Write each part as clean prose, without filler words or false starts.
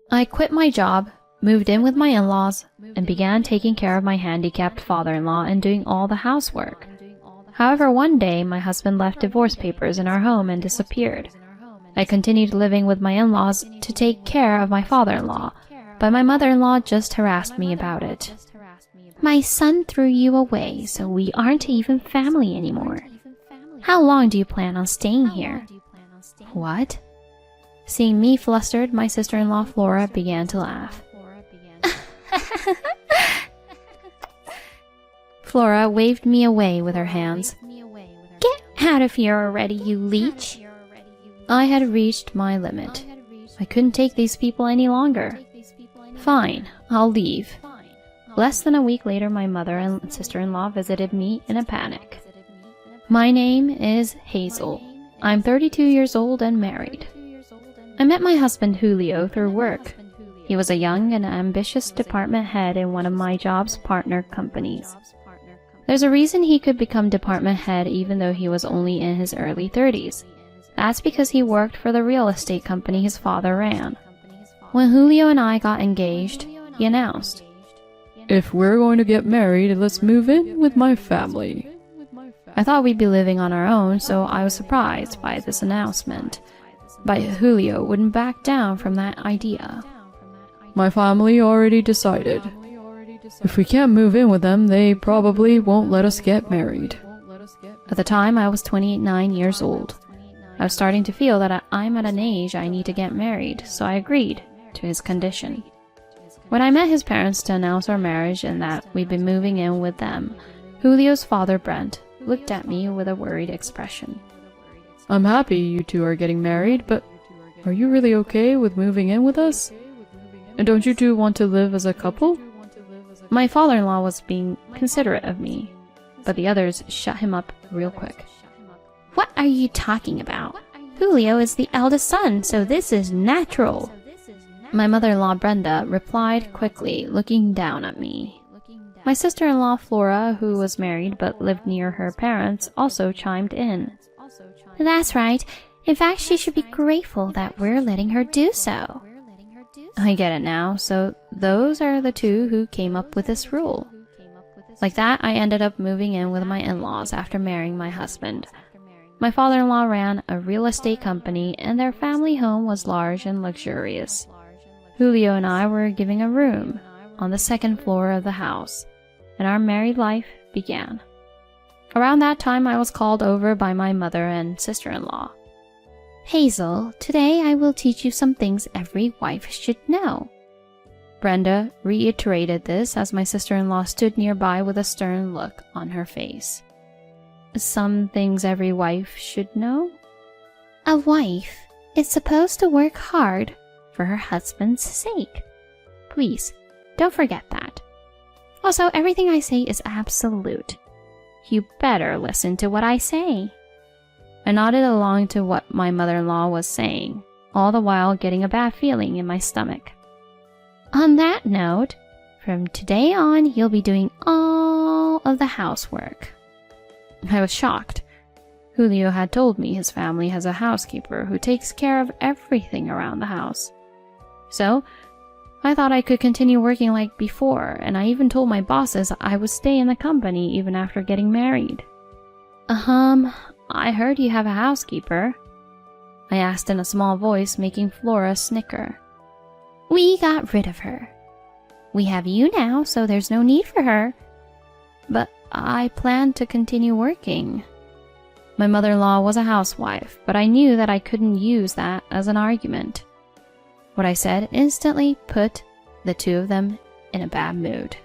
I quit my job, moved in with my in-laws, and began taking care of my handicapped father-in-law and doing all the housework. However, one day my husband left divorce papers in our home and disappeared. I continued living with my in-laws to take care of my father-in-law, but my mother-in-law just harassed me about it. My son threw you away, so we aren't even family anymore. How long do you plan on staying here? What? Seeing me flustered, my sister-in-law Flora began to laugh. Flora waved me away with her hands. Get out of here already, you leech! I had reached my limit. I couldn't take these people any longer. Fine, I'll leave. Less than a week later, my mother and sister-in-law visited me in a panic. My name is Hazel. I'm 32 years old and married. I met my husband Julio through work. He was a young and ambitious department head in one of my job's partner companies. There's a reason he could become department head even though he was only in his early 30s. That's because he worked for the real estate company his father ran. When Julio and I got engaged, he announced, "If we're going to get married, let's move in with my family." I thought we'd be living on our own, so I was surprised by this announcement. But Julio wouldn't back down from that idea. My family already decided. If we can't move in with them, they probably won't let us get married. At the time, I was 29 years old. I was starting to feel that I'm at an age I need to get married, so I agreed to his condition. When I met his parents to announce our marriage and that we'd be moving in with them, Julio's father, Brent, looked at me with a worried expression. I'm happy you two are getting married, but are you really okay with moving in with us? And don't you two want to live as a couple? My father-in-law was being considerate of me, but the others shut him up real quick. What are you talking about? Julio is the eldest son, so this is natural. My mother-in-law Brenda replied quickly, looking down at me. My sister-in-law Flora, who was married but lived near her parents, also chimed in. That's right. In fact, she should be grateful that we're letting her do so. I get it now, so those are the two who came up with this rule. Like that, I ended up moving in with my in-laws after marrying my husband. My father-in-law ran a real estate company, and their family home was large and luxurious. Julio and I were given a room on the second floor of the house, and our married life began. Around that time, I was called over by my mother and sister-in-law. Hazel, today I will teach you some things every wife should know. Brenda reiterated this as my sister-in-law stood nearby with a stern look on her face. Some things every wife should know? A wife is supposed to work hard for her husband's sake. Please, don't forget that. Also, everything I say is absolute. You better listen to what I say. I nodded along to what my mother-in-law was saying, all the while getting a bad feeling in my stomach. On that note, from today on, you'll be doing all of the housework. I was shocked. Julio had told me his family has a housekeeper who takes care of everything around the house. So, I thought I could continue working like before, and I even told my bosses I would stay in the company even after getting married. I heard you have a housekeeper, I asked in a small voice, making Flora snicker. We got rid of her. We have you now, so there's no need for her. But I plan to continue working. My mother-in-law was a housewife, but I knew that I couldn't use that as an argument. What I said instantly put the two of them in a bad mood.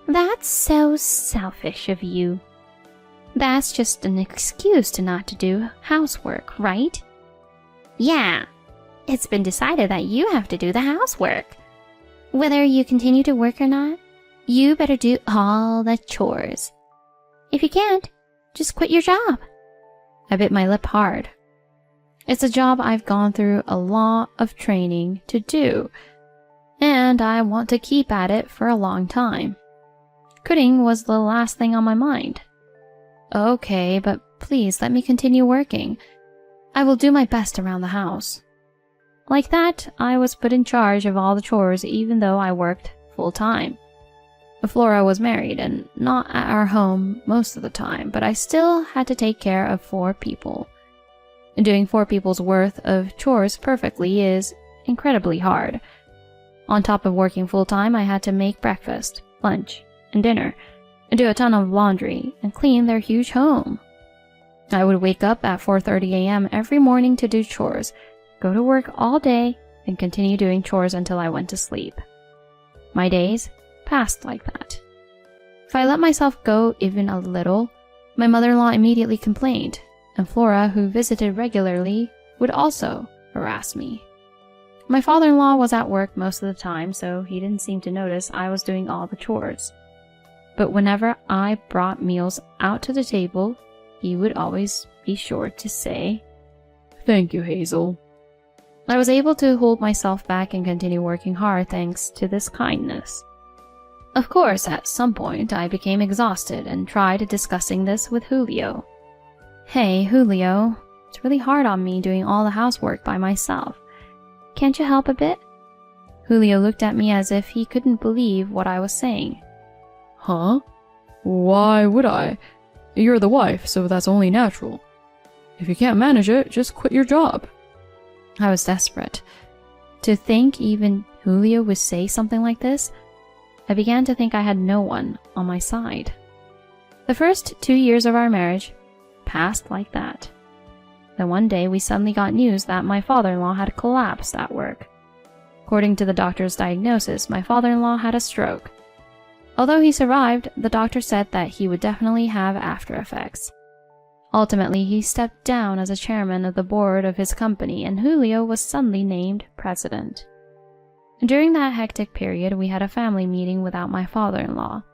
That's so selfish of you. That's just an excuse to not to do housework, right? Yeah, it's been decided that you have to do the housework. Whether you continue to work or not, you better do all the chores. If you can't, just quit your job. I bit my lip hard. It's a job I've gone through a lot of training to do, and I want to keep at it for a long time. Quitting was the last thing on my mind. Okay, but please let me continue working. I will do my best around the house. Like that, I was put in charge of all the chores even though I worked full-time. Flora was married and not at our home most of the time, but I still had to take care of 4 people. Doing 4 people's worth of chores perfectly is incredibly hard. On top of working full-time, I had to make breakfast, lunch, and dinner, and do a ton of laundry, and clean their huge home. I would wake up at 4:30 a.m. every morning to do chores, go to work all day, and continue doing chores until I went to sleep. My days passed like that. If I let myself go even a little, my mother-in-law immediately complained, and Flora, who visited regularly, would also harass me. My father-in-law was at work most of the time, so he didn't seem to notice I was doing all the chores. But whenever I brought meals out to the table, he would always be sure to say, "Thank you, Hazel." I was able to hold myself back and continue working hard thanks to this kindness. Of course, at some point, I became exhausted and tried discussing this with Julio. "Hey, Julio, it's really hard on me doing all the housework by myself. Can't you help a bit?" Julio looked at me as if he couldn't believe what I was saying. Huh? Why would I? You're the wife, so that's only natural. If you can't manage it, just quit your job. I was desperate. To think even Julio would say something like this, I began to think I had no one on my side. The first 2 years of our marriage passed like that. Then one day we suddenly got news that my father-in-law had collapsed at work. According to the doctor's diagnosis, my father-in-law had a stroke. Although he survived, the doctor said that he would definitely have after effects. Ultimately, he stepped down as a chairman of the board of his company, and Julio was suddenly named president. During that hectic period, we had a family meeting without my father-in-law.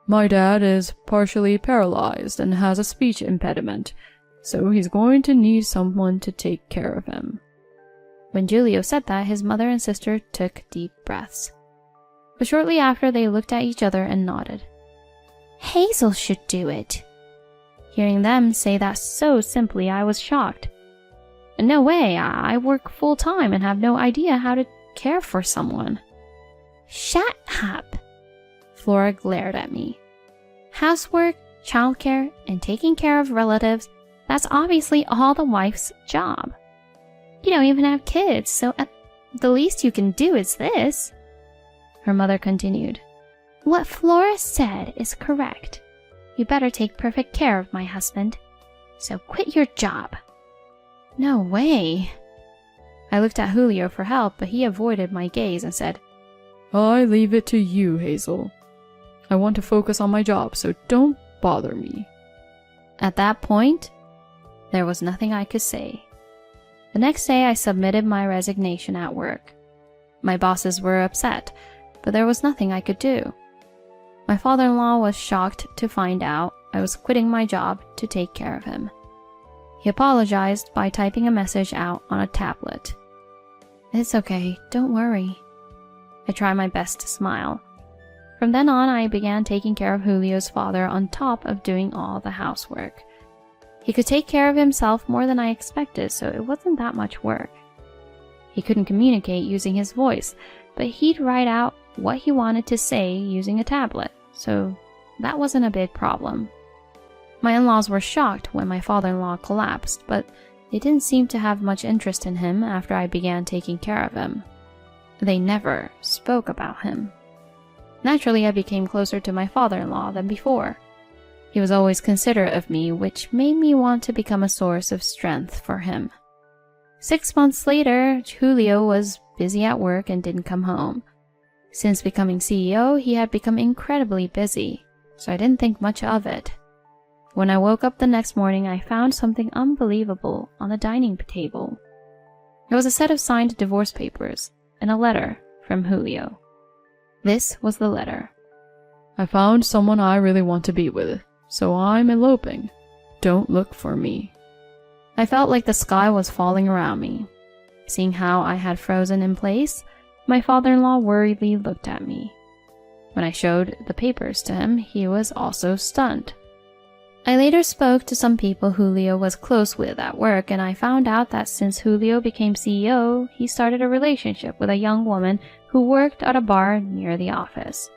My dad is partially paralyzed and has a speech impediment, so he's going to need someone to take care of him. When Julio said that, his mother and sister took deep breaths. But shortly after, they looked at each other and nodded. "Hazel should do it." Hearing them say that so simply, I was shocked. No way, I work full-time and have no idea how to care for someone. "Shut up!" Flora glared at me. "Housework, childcare, and taking care of relatives, that's obviously all the wife's job. You don't even have kids, so the least you can do is this." Her mother continued, "What Flora said is correct. You better take perfect care of my husband. So quit your job." No way. I looked at Julio for help, but he avoided my gaze and said, I leave it to you, Hazel. I want to focus on my job, so don't bother me. At that point, there was nothing I could say. The next day, I submitted my resignation at work. My bosses were upset, but there was nothing I could do. My father-in-law was shocked to find out I was quitting my job to take care of him. He apologized by typing a message out on a tablet. "It's okay, don't worry." I tried my best to smile. From then on, I began taking care of Julio's father on top of doing all the housework. He could take care of himself more than I expected, so it wasn't that much work. He couldn't communicate using his voice, but he'd write out what he wanted to say using a tablet, so that wasn't a big problem. My in-laws were shocked when my father-in-law collapsed, but they didn't seem to have much interest in him after I began taking care of him. They never spoke about him. Naturally, I became closer to my father-in-law than before. He was always considerate of me, which made me want to become a source of strength for him. 6 months later, Julio was busy at work and didn't come home. Since becoming CEO, he had become incredibly busy, so I didn't think much of it. When I woke up the next morning, I found something unbelievable on the dining table. It was a set of signed divorce papers and a letter from Julio. This was the letter. I found someone I really want to be with, so I'm eloping. Don't look for me. I felt like the sky was falling around me. Seeing how I had frozen in place, my father-in-law worriedly looked at me. When I showed the papers to him, he was also stunned. I later spoke to some people Julio was close with at work, and I found out that since Julio became CEO, he started a relationship with a young woman who worked at a bar near the office.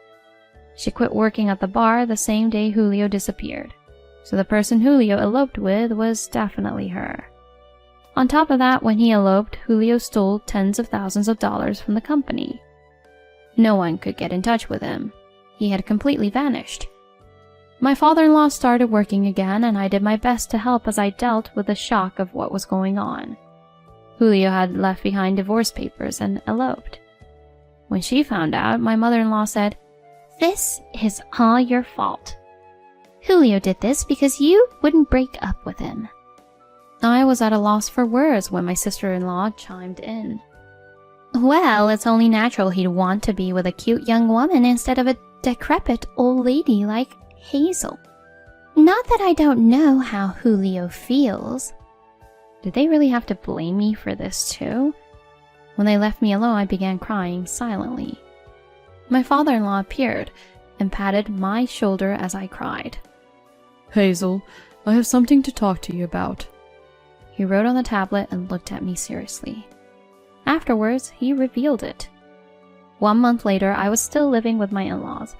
She quit working at the bar the same day Julio disappeared, so the person Julio eloped with was definitely her. On top of that, when he eloped, Julio stole tens of thousands of dollars from the company. No one could get in touch with him. He had completely vanished. My father-in-law started working again, and I did my best to help as I dealt with the shock of what was going on. Julio had left behind divorce papers and eloped. When she found out, my mother-in-law said, "This is all your fault. Julio did this because you wouldn't break up with him." I was at a loss for words when my sister-in-law chimed in. "Well, it's only natural he'd want to be with a cute young woman instead of a decrepit old lady like Hazel. Not that I don't know how Julio feels." Did they really have to blame me for this too? When they left me alone, I began crying silently. My father-in-law appeared and patted my shoulder as I cried. Hazel, I have something to talk to you about. He wrote on the tablet and looked at me seriously. Afterwards, he revealed it. 1 month later, I was still living with my in-laws.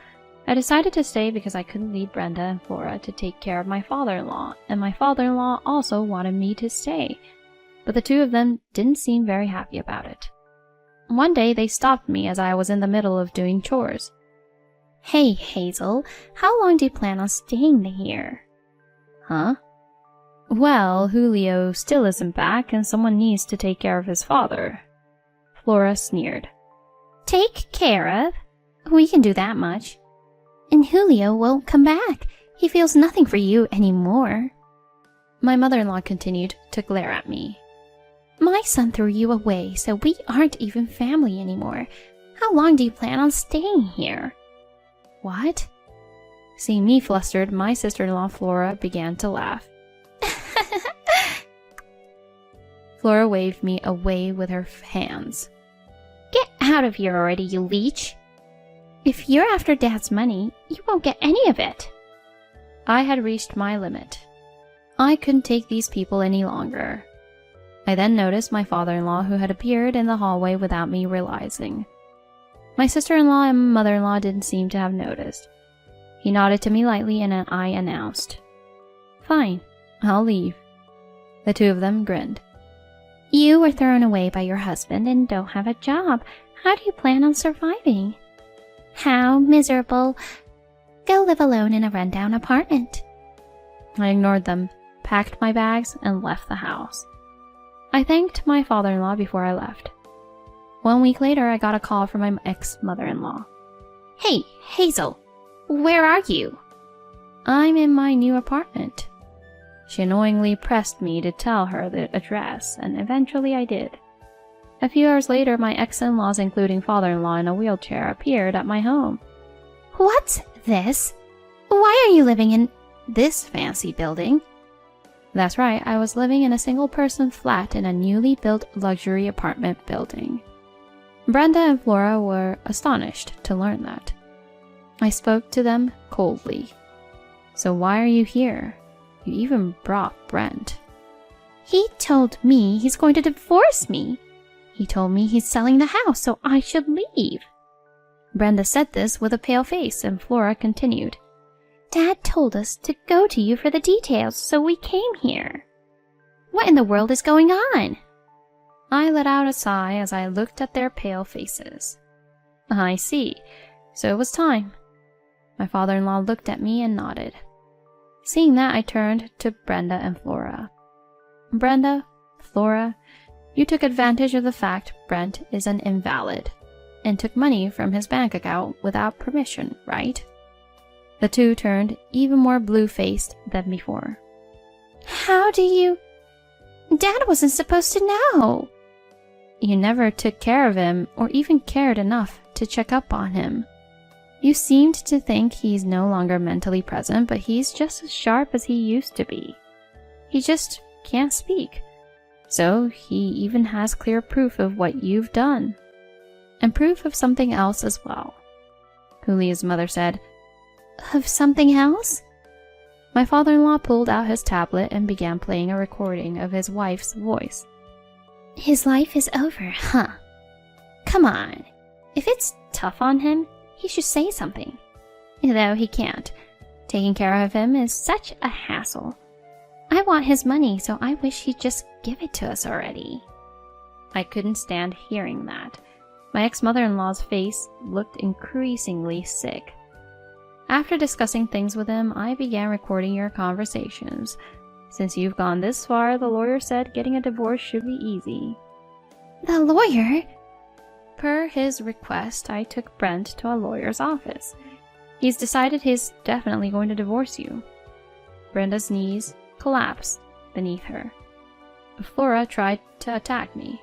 I decided to stay because I couldn't leave Brenda and Flora to take care of my father-in-law, and my father-in-law also wanted me to stay, but the two of them didn't seem very happy about it. One day, they stopped me as I was in the middle of doing chores. "Hey, Hazel, how long do you plan on staying here?" "Huh?" "Well, Julio still isn't back, and someone needs to take care of his father." Flora sneered. "Take care of? We can do that much. And Julio won't come back. He feels nothing for you anymore." My mother-in-law continued to glare at me. "My son threw you away, so we aren't even family anymore. How long do you plan on staying here?" "What?" Seeing me flustered, my sister-in-law Flora began to laugh. Flora waved me away with her hands. "Get out of here already, you leech! If you're after Dad's money, you won't get any of it." I had reached my limit. I couldn't take these people any longer. I then noticed my father-in-law, who had appeared in the hallway without me realizing. My sister-in-law and mother-in-law didn't seem to have noticed. He nodded to me lightly and I announced, "Fine, I'll leave." The two of them grinned. "You were thrown away by your husband and don't have a job. How do you plan on surviving?" "How miserable. Go live alone in a rundown apartment." I ignored them, packed my bags, and left the house. I thanked my father-in-law before I left. 1 week later, I got a call from my ex-mother-in-law. "Hey, Hazel, where are you?" "I'm in my new apartment." She annoyingly pressed me to tell her the address, and eventually I did. A few hours later, my ex-in-laws, including father-in-law in a wheelchair, appeared at my home. "What's this? Why are you living in this fancy building?" That's right, I was living in a single-person flat in a newly built luxury apartment building. Brenda and Flora were astonished to learn that. I spoke to them coldly. "So why are you here? You even brought Brent." "He told me he's going to divorce me. He told me he's selling the house, so I should leave." Brenda said this with a pale face, and Flora continued. "Dad told us to go to you for the details, so we came here. What in the world is going on?" I let out a sigh as I looked at their pale faces. "I see. So it was time." My father-in-law looked at me and nodded. Seeing that, I turned to Brenda and Flora. "Brenda, Flora, you took advantage of the fact Brent is an invalid and took money from his bank account without permission, right?" The two turned even more blue-faced than before. "How do you... Dad wasn't supposed to know." "You never took care of him or even cared enough to check up on him. You seemed to think he's no longer mentally present, but he's just as sharp as he used to be. He just can't speak. So he even has clear proof of what you've done. And proof of something else as well." Julio's mother said, "Of something else?" My father-in-law pulled out his tablet and began playing a recording of his wife's voice. His life is over, huh? Come on. If it's tough on him, he should say something. Though he can't. Taking care of him is such a hassle. I want his money, so I wish he'd just give it to us already. I couldn't stand hearing that. My ex-mother-in-law's face looked increasingly sick. After discussing things with him, I began recording your conversations. Since you've gone this far, the lawyer said getting a divorce should be easy. The lawyer? Per his request, I took Brent to a lawyer's office. He's decided he's definitely going to divorce you. Brenda's knees collapsed beneath her. Flora tried to attack me.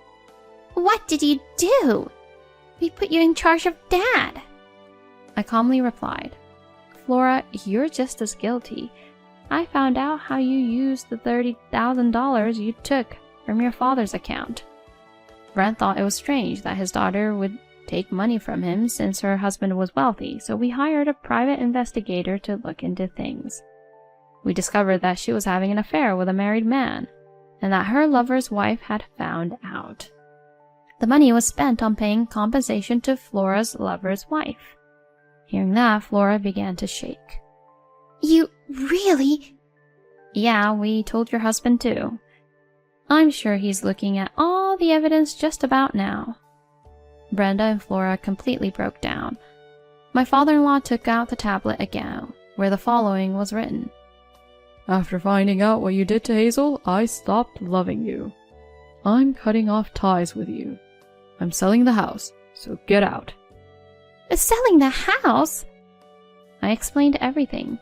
What did you do? We put you in charge of Dad. I calmly replied, Flora, you're just as guilty. I found out how you used the $30,000 you took from your father's account. Brent thought it was strange that his daughter would take money from him since her husband was wealthy, so we hired a private investigator to look into things. We discovered that she was having an affair with a married man, and that her lover's wife had found out. The money was spent on paying compensation to Flora's lover's wife. Hearing that, Flora began to shake. You really? Yeah, we told your husband too. I'm sure he's looking at all the evidence just about now. Brenda and Flora completely broke down. My father-in-law took out the tablet again, where the following was written. After finding out what you did to Hazel, I stopped loving you. I'm cutting off ties with you. I'm selling the house, so get out. Selling the house? I explained everything.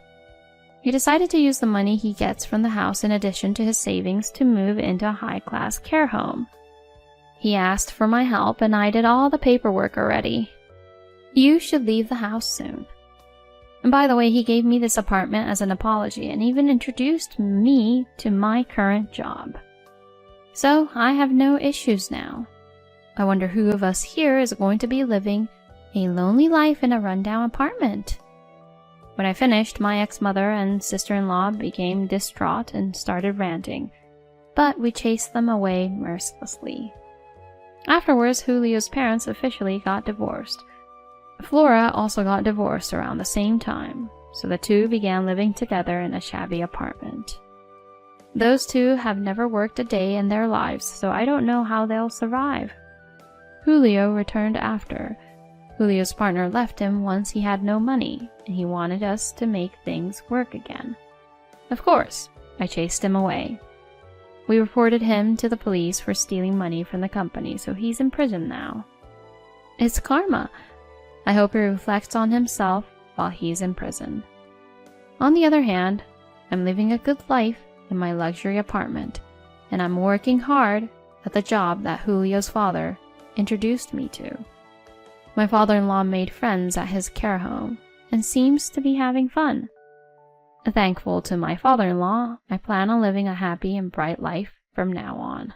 He decided to use the money he gets from the house in addition to his savings to move into a high-class care home. He asked for my help and I did all the paperwork already. You should leave the house soon. And by the way, he gave me this apartment as an apology and even introduced me to my current job. So I have no issues now. I wonder who of us here is going to be living a lonely life in a rundown apartment. When I finished, my ex-mother and sister-in-law became distraught and started ranting, but we chased them away mercilessly. Afterwards, Julio's parents officially got divorced. Flora also got divorced around the same time, so the two began living together in a shabby apartment. Those two have never worked a day in their lives, so I don't know how they'll survive. Julio returned after. Julio's partner left him once he had no money, and he wanted us to make things work again. Of course, I chased him away. We reported him to the police for stealing money from the company, so he's in prison now. It's karma. I hope he reflects on himself while he's in prison. On the other hand, I'm living a good life in my luxury apartment, and I'm working hard at the job that Julio's father introduced me to. My father-in-law made friends at his care home and seems to be having fun. Thankful to my father-in-law, I plan on living a happy and bright life from now on.